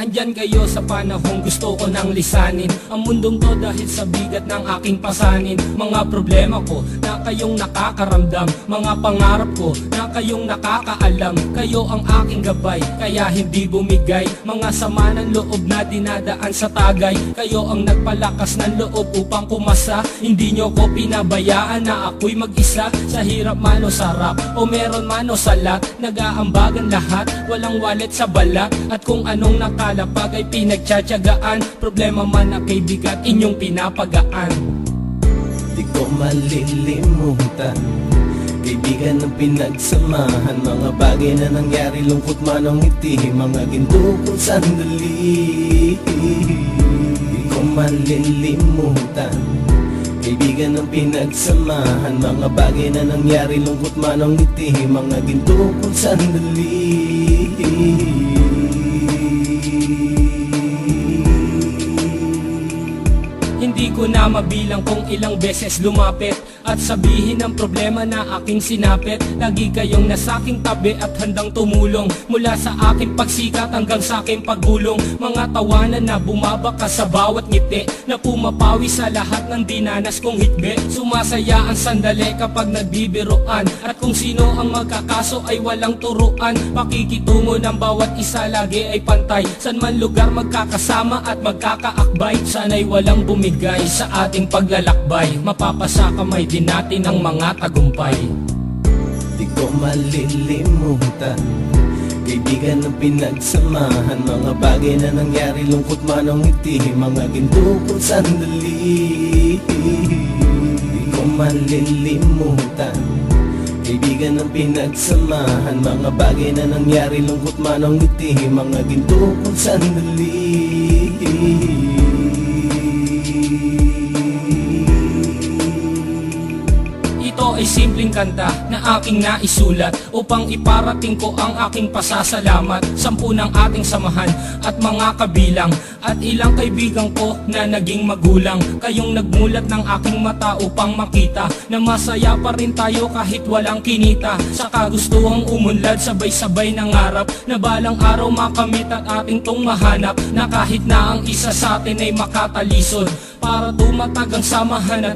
Andyan kayo sa panahong gusto ko nang lisanin ang mundong to dahil sa bigat ng aking pasanin. Mga problema ko na kayong nakakaramdam, mga pangarap ko na kayong nakakaalam. Kayo ang aking gabay, kaya hindi bumigay. Mga sama ng loob na dinadaan sa tagay, kayo ang nagpalakas ng loob upang kumasa. Hindi nyo ko pinabayaan na ako'y mag-isa. Sa hirap man o sarap, o meron man o salat, nag-aambagan lahat, walang walet sa balat. At kung anong nakalapag ay pinagtsatsagaan, problema man na kay bigat inyong pinapagaan. Di ko malilimutan, kaibigan ng pinagsamahan, mga bagay na nangyari, lungkot man o ngiti, mga ginto kong sandali. Di ko malilimutan, kaibigan ng pinagsamahan, mga bagay na nangyari, lungkot man o ngiti, mga ginto kong sandali. Hindi ko na mabilang kung ilang beses lumapit at sabihin ang problema na aking sinapit. Lagi kayong nasa aking tabi at handang tumulong, mula sa aking pagsikat hanggang sa aking paggulong. Mga tawanan na bumabaka sa bawat ngiti, na pumapawi sa lahat ng dinanas kong hitbe. Sumasaya ang sandali kapag nagbibiroan, at kung sino ang magkakaso ay walang turuan. Pakikitungo ng bawat isa lagi ay pantay, san man lugar magkakasama at magkakaakbay. Sana'y walang bumigay sa ating paglalakbay, mapapasa kamay din natin ang mga tagumpay. Di ko malilimutan, kaibigan ng pinagsamahan, mga bagay na nangyari, lungkot man o ngiti, mga ginto kong sandali. Di ko malilimutan, kaibigan ng pinagsamahan, mga bagay na nangyari, lungkot man o ngiti, mga ginto kong sandali. Ito ay simpleng kanta na aking naisulat upang iparating ko ang aking pasasalamat. 10 ng ating samahan at mga kabilang, at ilang kaibigan ko na naging magulang. Kayong nagmulat ng aking mata upang makita na masaya pa rin tayo kahit walang kinita. Sa kagustuhang umunlad, sabay-sabay nangarap na balang araw makamit at ating tong mahanap, na kahit na ang isa sa atin ay makatalisod para tumatag ang samahan at